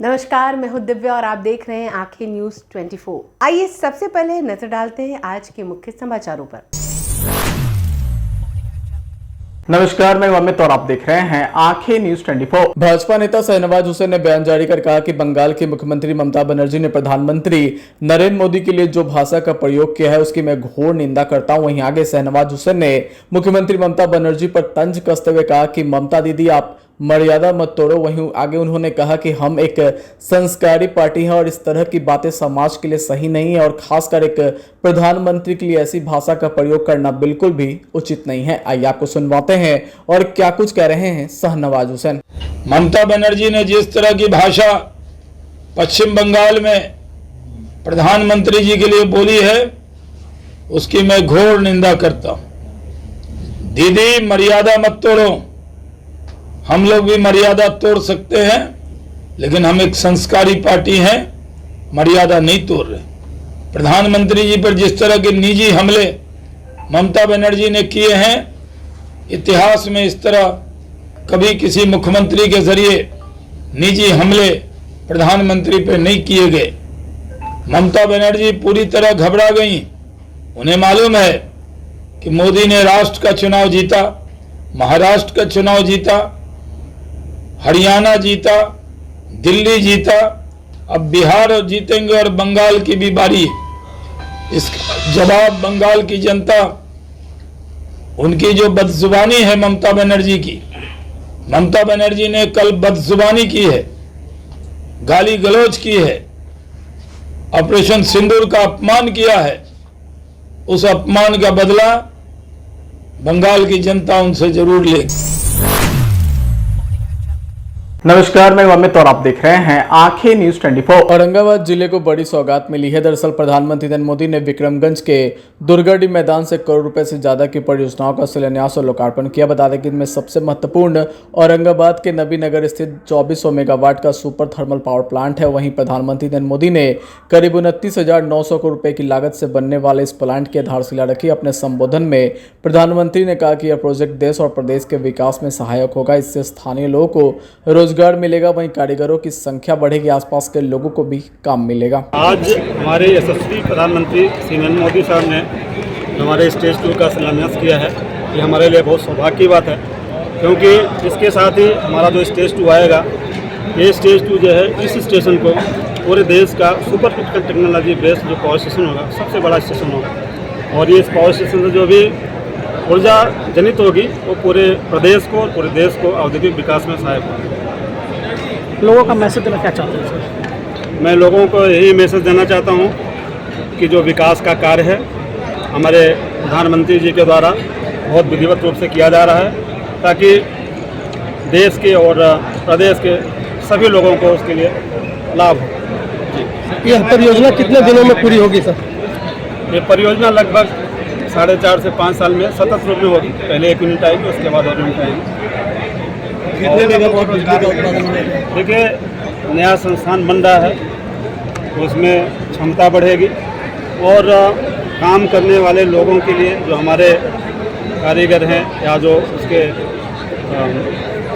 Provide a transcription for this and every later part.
नमस्कार, मैं हूं दिव्या और आप देख रहे हैं आंखें न्यूज 24। आइए सबसे पहले नजर डालते हैं आज के मुख्य समाचारों पर। नमस्कार, मैं अमित और आप देख रहे हैं आंखें न्यूज 24। भाजपा नेता शाहनवाज हुसैन ने बयान जारी कर कहा कि बंगाल की मुख्यमंत्री ममता बनर्जी ने प्रधानमंत्री नरेंद्र मोदी के लिए जो भाषा का प्रयोग किया है उसकी मैं घोर निंदा करता हूं। वहीं आगे शाहनवाज हुसैन ने मुख्यमंत्री ममता बनर्जी पर तंज कसते हुए कहा कि ममता दीदी आप मर्यादा मत तोड़ो। वहीं आगे उन्होंने कहा कि हम एक संस्कारी पार्टी हैं और इस तरह की बातें समाज के लिए सही नहीं है और खासकर एक प्रधानमंत्री के लिए ऐसी भाषा का प्रयोग करना बिल्कुल भी उचित नहीं है। आइए आपको सुनवाते हैं और क्या कुछ कह रहे हैं शाहनवाज हुसैन। ममता बनर्जी ने जिस तरह की भाषा पश्चिम बंगाल में प्रधानमंत्री जी के लिए बोली है उसकी मैं घोर निंदा करता हूं। दीदी मर्यादा मत तोड़ो। हम लोग भी मर्यादा तोड़ सकते हैं लेकिन हम एक संस्कारी पार्टी हैं, मर्यादा नहीं तोड़ रहे। प्रधानमंत्री जी पर जिस तरह के निजी हमले ममता बनर्जी ने किए हैं, इतिहास में इस तरह कभी किसी मुख्यमंत्री के जरिए निजी हमले प्रधानमंत्री पर नहीं किए गए। ममता बनर्जी पूरी तरह घबरा गई। उन्हें मालूम है कि मोदी ने राष्ट्र का चुनाव जीता, महाराष्ट्र का चुनाव जीता, हरियाणा जीता, दिल्ली जीता, अब बिहार जीतेंगे और बंगाल की भी बारी है। इसका जवाब बंगाल की जनता, उनकी जो बदजुबानी है ममता बनर्जी की, ममता बनर्जी ने कल बदजुबानी की है, गाली गलौज की है, ऑपरेशन सिंदूर का अपमान किया है। उस अपमान का बदला बंगाल की जनता उनसे जरूर लेगी। नमस्कार, मैं अमित और आप देख रहे हैं आंखें न्यूज 24। औरंगाबाद जिले को बड़ी सौगात मिली है। दरअसल प्रधानमंत्री नरेंद्र मोदी ने विक्रमगंज के दुर्गाडी मैदान से करोड़ रुपए से ज्यादा की परियोजनाओं का शिलान्यास और लोकार्पण किया। बता दें कि इनमें सबसे महत्वपूर्ण औरंगाबाद के नबीनगर स्थित 2400 मेगावाट का सुपर थर्मल पावर प्लांट है। वहीं प्रधानमंत्री नरेंद्र मोदी ने करीब 29,900 करोड़ रुपए की लागत से बनने वाले इस प्लांट की आधारशिला रखी। अपने संबोधन में प्रधानमंत्री ने कहा कि यह प्रोजेक्ट देश और प्रदेश के विकास में सहायक होगा। इससे स्थानीय लोगों को रोजगार मिलेगा, वहीं कारीगरों की संख्या बढ़ेगी, आसपास के लोगों को भी काम मिलेगा। आज हमारे यशस्वी प्रधानमंत्री श्री नरेंद्र मोदी साहब ने हमारे स्टेज 2 का शिलान्यास किया है। ये हमारे लिए बहुत सौभाग्य की बात है, क्योंकि इसके साथ ही हमारा जो स्टेज 2 आएगा, ये स्टेज 2 जो है इस स्टेशन को पूरे देश का सुपर क्रिटिकल टेक्नोलॉजी बेस्ड जो पावर स्टेशन होगा, सबसे बड़ा स्टेशन होगा। और ये इस पावर स्टेशन से जो भी ऊर्जा जनित होगी वो पूरे प्रदेश को और पूरे देश को औद्योगिक विकास में सहायक होगी। लोगों का मैसेज देना क्या चाहते हैं सर? मैं लोगों को यही मैसेज देना चाहता हूं कि जो विकास का कार्य है हमारे प्रधानमंत्री जी के द्वारा बहुत विधिवत रूप से किया जा रहा है, ताकि देश के और प्रदेश के सभी लोगों को उसके लिए लाभ हो। ये परियोजना कितने दिनों में पूरी होगी सर? ये परियोजना लगभग 4.5 से 5 साल में सतत रूप में होगी। पहले 1 यूनिट आएगी, उसके बाद और यूनिट आएगी। देखिए, नया संस्थान बन रहा है तो उसमें क्षमता बढ़ेगी और काम करने वाले लोगों के लिए जो हमारे कारीगर हैं या जो उसके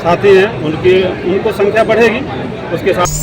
साथी हैं उनको संख्या बढ़ेगी। उसके साथ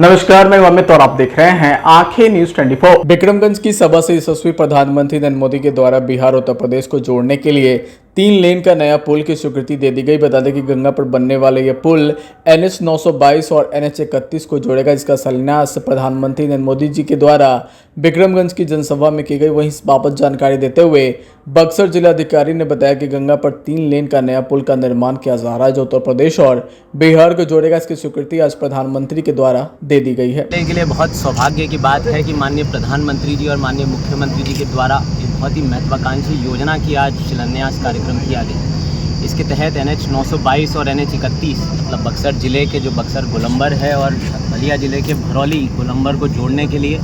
नमस्कार, मैं अमित और आप देख रहे हैं आंखें न्यूज 24। विक्रमगंज की सभा से यशस्वी प्रधानमंत्री नरेंद्र मोदी के द्वारा बिहार उत्तर प्रदेश को जोड़ने के लिए 3 लेन का नया पुल की स्वीकृति दे दी गई। बता दें कि गंगा पर बनने वाले यह पुल NH 922 और NH 31 को जोड़ेगा, जिसका शिलान्यास प्रधानमंत्री नरेंद्र मोदी जी के द्वारा विक्रमगंज की जनसभा में की गई। वहीं इस बाबत जानकारी देते हुए बक्सर जिलाधिकारी ने बताया कि गंगा पर 3 लेन का नया पुल का निर्माण किया जा रहा है, जो उत्तर प्रदेश और बिहार को जोड़ेगा। इसकी स्वीकृति आज प्रधानमंत्री के द्वारा दे दी गई है। के लिए बहुत सौभाग्य की बात है कि माननीय प्रधानमंत्री जी और माननीय मुख्यमंत्री जी के द्वारा एक बहुत ही महत्वाकांक्षी योजना की आज शिलान्यास कार्यक्रम किया गया। इसके तहत NH 922 और NH 31 मतलब बक्सर जिले के जो बक्सर गोलंबर है और बलिया जिले के भरौली गोलंबर को जोड़ने के लिए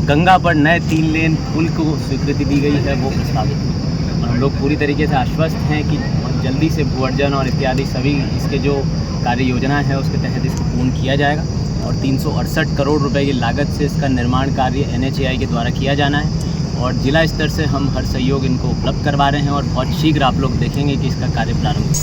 गंगा पर नए 3 लेन पुल को स्वीकृति दी गई है, वो प्रस्तावित है। और हम लोग पूरी तरीके से आश्वस्त हैं कि बहुत जल्दी से भू अर्जन और इत्यादि सभी इसके जो कार्य योजना है उसके तहत इसको पूर्ण किया जाएगा और 368 करोड़ रुपए की लागत से इसका निर्माण कार्य NHAI के द्वारा किया जाना है और जिला स्तर से हम हर सहयोग इनको उपलब्ध करवा रहे हैं और बहुत शीघ्र आप लोग देखेंगे कि इसका कार्य प्रारंभ।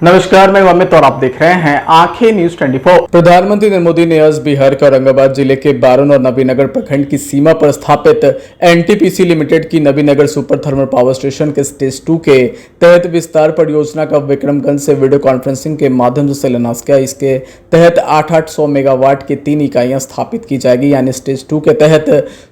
नमस्कार, मैं अमित और आप देख रहे हैं आंखें न्यूज 24। प्रधानमंत्री नरेंद्र मोदी ने आज बिहार के औरंगाबाद जिले के बारुन और नबीनगर प्रखंड की सीमा पर स्थापित एनटीपीसी लिमिटेड की Nabinagar super thermal power station के स्टेज 2 के तहत विस्तार परियोजना का विक्रमगंज से वीडियो कॉन्फ्रेंसिंग के माध्यम से शिलान्यास किया। इसके तहत 800 मेगावाट की 3 इकाइयां स्थापित की जाएगी, यानी स्टेज 2 के तहत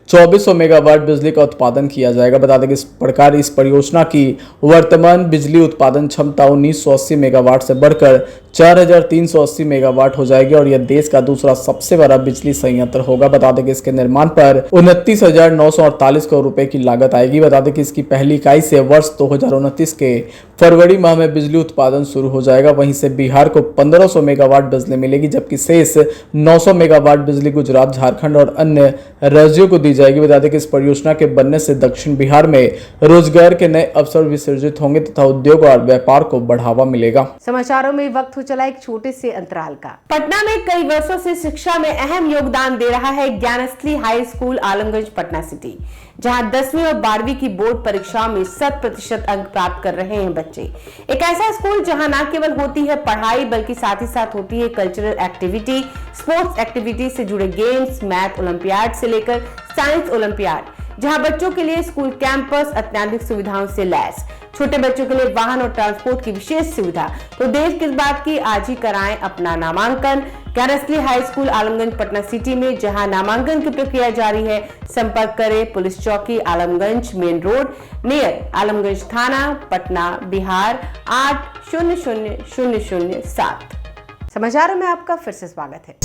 2400 मेगावाट बिजली का उत्पादन किया जाएगा। बता दें कि इस प्रकार इस परियोजना की वर्तमान बिजली उत्पादन क्षमता 1980 मेगावाट से बढ़कर 4380 मेगावाट हो जाएगी और यह देश का दूसरा सबसे बड़ा बिजली संयंत्र होगा। बता दें कि इसके निर्माण पर 29,948 करोड़ रुपए की लागत आएगी। बता दें कि इसकी पहली इकाई से वर्ष 2029 के फरवरी माह में बिजली उत्पादन शुरू हो जाएगा। वहीं से बिहार को 1500 मेगावाट बिजली मिलेगी, जबकि शेष 900 मेगावाट बिजली गुजरात, झारखंड और अन्य राज्यों को दी जाएगी। बता दें कि इस परियोजना के बनने से दक्षिण बिहार में रोजगार के नए अवसर भी सृजित होंगे तथा उद्योग और व्यापार को बढ़ावा मिलेगा। समाचारों में वक्त हो चला एक छोटे से अंतराल का। पटना में कई वर्षों से शिक्षा में अहम योगदान दे रहा है Gyansthali high school Alamganj Patna city, जहां 10वीं और 12वीं की बोर्ड परीक्षाओं में 100% अंक प्राप्त कर रहे हैं बच्चे। एक ऐसा स्कूल जहां न केवल होती है पढ़ाई बल्कि साथ ही साथ होती है कल्चरल एक्टिविटी, स्पोर्ट्स एक्टिविटी से जुड़े गेम्स, मैथ ओलंपियाड से लेकर साइंस ओलंपियाड, जहां बच्चों के लिए स्कूल कैंपस अत्याधुनिक सुविधाओं से लैस, छोटे बच्चों के लिए वाहन और ट्रांसपोर्ट की विशेष सुविधा। तो देर किस बात की, आज ही कराएं अपना नामांकन Gyansthali high school Alamganj Patna city में, जहां नामांकन की प्रक्रिया जारी है। संपर्क करें पुलिस चौकी Alamganj main road near Alamganj थाना पटना बिहार 800007। समाचारों में आपका फिर से स्वागत है।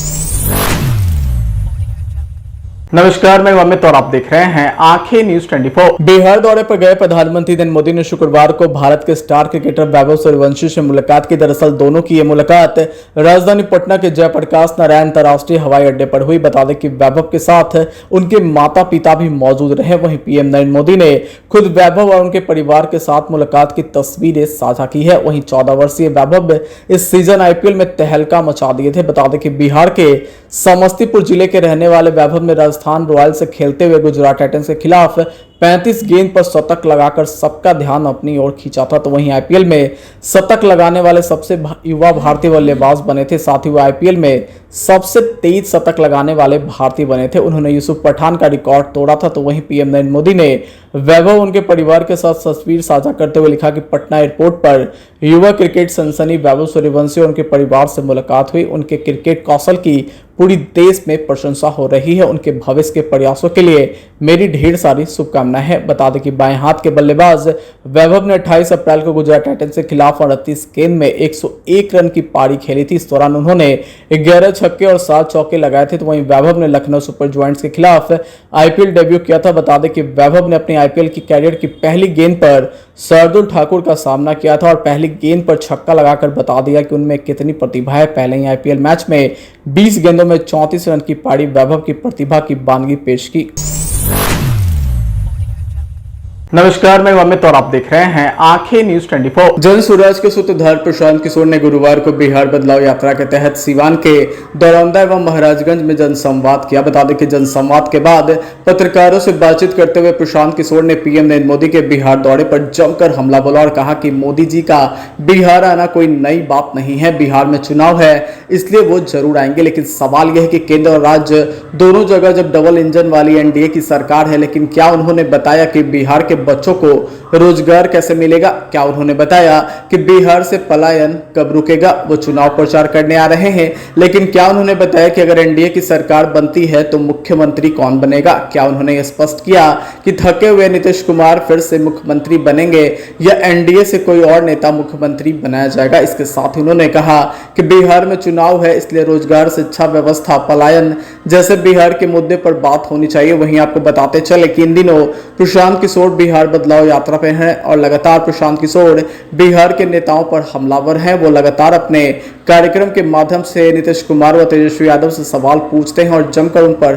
नमस्कार, मैं अमित और आप देख रहे हैं आंखें न्यूज 24। बिहार दौरे पर गए प्रधानमंत्री नरेंद्र मोदी ने शुक्रवार को भारत के स्टार क्रिकेटर वैभव सूर्यवंशी से मुलाकात की। दरअसल दोनों की यह मुलाकात राजधानी पटना के जयप्रकाश नारायण अंतर्राष्ट्रीय हवाई अड्डे पर हुई। बता दें कि वैभव के साथ उनके माता पिता भी मौजूद रहे। वहीं पीएम नरेंद्र मोदी ने खुद वैभव और उनके परिवार के साथ मुलाकात की तस्वीरें साझा की है। वहीं 14 वर्षीय वैभव इस सीजन आईपीएल में तहलका मचा दिए थे। बता दें कि बिहार के समस्तीपुर जिले के रहने वाले वैभव ने राजस्थान रॉयल्स से खेलते हुए गुजरात टाइटंस के खिलाफ 35 गेंद पर शतक लगाकर सबका ध्यान अपनी ओर खींचा था। तो वहीं आईपीएल में शतक लगाने वाले सबसे युवा भारतीय बल्लेबाज बने थे। साथ ही वो आईपीएल में सबसे तेज शतक लगाने वाले भारतीय बने थे। उन्होंने यूसुफ पठान का रिकॉर्ड तोड़ा था। तो वहीं पीएम नरेंद्र मोदी ने वैभव उनके परिवार के साथ तस्वीर साझा करते हुए लिखा कि पटना एयरपोर्ट पर युवा क्रिकेट सनसनी वैभव सूर्यवंशी और उनके परिवार से मुलाकात हुई। उनके क्रिकेट कौशल की पूरी देश में प्रशंसा हो रही है। उनके भविष्य के प्रयासों के लिए मेरी ढेर सारी शुभकामनाएं हैं। बता दें कि बाएं हाथ के बल्लेबाज वैभव ने 28 अप्रैल को गुजरात टाइटंस के खिलाफ 38 गेंद में 101 रन की पारी खेली थी। इस दौरान उन्होंने 11 छक्के और 7 चौके लगाए थे। तो वहीं वैभव ने लखनऊ सुपर जायंट्स के खिलाफ आईपीएल डेब्यू किया था। बता दें कि वैभव ने अपनी आईपीएल की कैरियर की पहली गेंद पर शार्दुल ठाकुर का सामना किया था और पहली गेंद पर छक्का लगाकर बता दिया कि उनमें कितनी प्रतिभा है। पहले ही आईपीएल मैच में 20 गेंदों में 34 रन की पारी वैभव की प्रतिभा की बानगी पेश की। नमस्कार, मैं अमित और आप देख रहे हैं आंखें न्यूज 24। जन स्वराज के सूत्रधार प्रशांत किशोर ने गुरुवार को बिहार बदलाव यात्रा के तहत सीवान के दरौंदा एवं महाराजगंज में जनसंवाद किया। बता दें कि जनसंवाद के बाद पत्रकारों से बातचीत करते हुए प्रशांत किशोर ने पीएम नरेंद्र मोदी के बिहार दौरे पर जमकर हमला बोला और कहा कि मोदी जी का बिहार आना कोई नई बात नहीं है। बिहार में चुनाव है इसलिए वो जरूर आएंगे, लेकिन सवाल यह है कि केंद्र और राज्य दोनों जगह जब डबल इंजन वाली एनडीए की सरकार है, लेकिन क्या उन्होंने बताया कि बिहार के बच्चों को रोजगार कैसे मिलेगा? क्या उन्होंने बताया कि बिहार से पलायन कब रुकेगा? वो चुनाव प्रचार करने आ रहे हैं, लेकिन क्या उन्होंने बताया कि अगर एनडीए की सरकार बनती है तो मुख्यमंत्री कौन बनेगा? क्या उन्होंने यह स्पष्ट किया कि थके हुए नीतीश कुमार फिर से मुख्यमंत्री बनेंगे या एनडीए से कोई और नेता मुख्यमंत्री बनाया जाएगा? इसके साथ ही उन्होंने कहा कि बिहार में चुनाव है इसलिए रोजगार, शिक्षा व्यवस्था, पलायन जैसे बिहार के मुद्दे पर बात होनी चाहिए। वहीं आपको बताते चले कि इन दिनों प्रशांत किशोर बिहार बदलाव यात्रा पे हैं और लगातार प्रशांत किशोर बिहार के नेताओं पर हमलावर हैं। वो लगातार अपने कार्यक्रम के माध्यम से नीतीश कुमार व तेजस्वी यादव से सवाल पूछते हैं और जमकर उन पर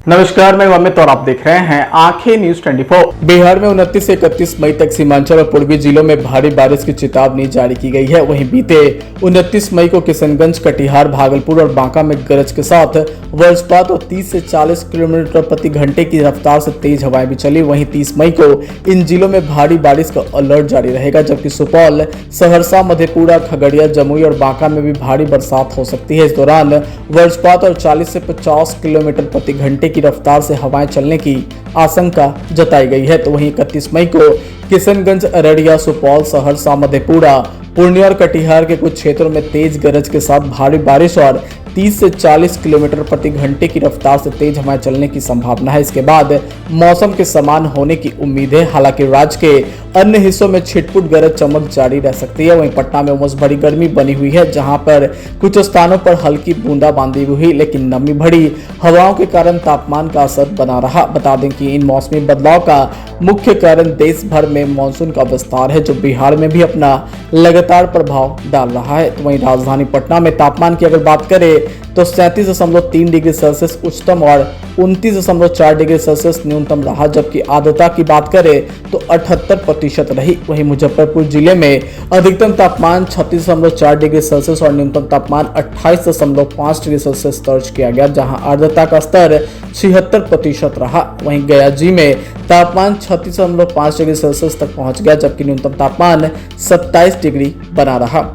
नमस्कार, मैं अमित और आप देख रहे हैं आंखें न्यूज 24। बिहार में 29 से 31 मई तक सीमांचल और पूर्वी जिलों में भारी बारिश की चेतावनी जारी की गई है। वहीं बीते 29 मई को किशनगंज, कटिहार, भागलपुर और बांका में गरज के साथ वज्रपात और 30 से 40 किलोमीटर प्रति घंटे की रफ्तार से तेज हवाएं भी चली। वहीं 30 मई को इन जिलों में भारी बारिश का अलर्ट जारी रहेगा, जबकि सुपौल, सहरसा, मधेपुरा, खगड़िया, जमुई और बांका में भी भारी बरसात हो सकती है। इस दौरान वज्रपात और 40 से 50 किलोमीटर प्रति घंटे की रफ्तार से हवाएं चलने की आशंका जताई गई है। तो वहीं 31 मई को किशनगंज, अररिया, सुपौल, सहरसा, मधेपुरा, पूर्णिया और कटिहार के कुछ क्षेत्रों में तेज गरज के साथ भारी बारिश और 30 से 40 किलोमीटर प्रति घंटे की रफ्तार से तेज हवाएं चलने की संभावना है। इसके बाद मौसम के समान होने की उम्मीद है। हालांकि राज्य के अन्य हिस्सों में छिटपुट गरज चमक जारी रह सकती है। वहीं पटना में उमस भरी गर्मी बनी हुई है, जहां पर कुछ स्थानों पर हल्की बूंदाबांदी हुई, लेकिन नमी भरी हवाओं के कारण तापमान का असर बना रहा। बता दें कि इन मौसमी बदलाव का मुख्य कारण देश भर में मानसून का विस्तार है, जो बिहार में भी अपना लगातार प्रभाव डाल रहा है। तो वहीं राजधानी पटना में तापमान की अगर बात करें तो 37.3 डिग्री सेल्सियस उच्चतम और 29.4 डिग्री सेल्सियस न्यूनतम रहा, जबकि आर्द्रता की बात करें तो 78% रही। वहीं मुजफ्फरपुर जिले में अधिकतम तापमान 36.4 डिग्री सेल्सियस और न्यूनतम तापमान 28.5 डिग्री सेल्सियस दर्ज किया गया, जहां आर्द्रता का स्तर 76% रहा। वहीं गया जी में तापमान 36.5 डिग्री सेल्सियस तक पहुंच गया, जबकि न्यूनतम तापमान 27 डिग्री बना रहा।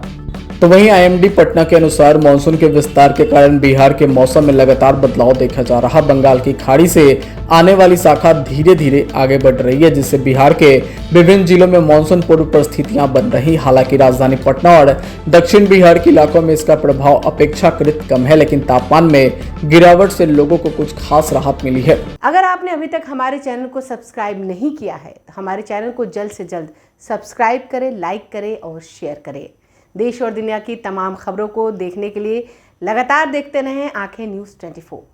तो वहीं आईएमडी पटना के अनुसार मानसून के विस्तार के कारण बिहार के मौसम में लगातार बदलाव देखा जा रहा। बंगाल की खाड़ी से आने वाली शाखा धीरे धीरे आगे बढ़ रही है, जिससे बिहार के विभिन्न जिलों में मानसून पूर्व परिस्थितियां बन रही। हालांकि राजधानी पटना और दक्षिण बिहार के इलाकों में इसका प्रभाव अपेक्षाकृत कम है, लेकिन तापमान में गिरावट से लोगों को कुछ खास राहत मिली है। अगर आपने अभी तक हमारे चैनल को सब्सक्राइब नहीं किया है तो हमारे चैनल को जल्द से जल्द सब्सक्राइब करें, लाइक करें और शेयर करें। देश और दुनिया की तमाम खबरों को देखने के लिए लगातार देखते रहें आंखें न्यूज़ 24।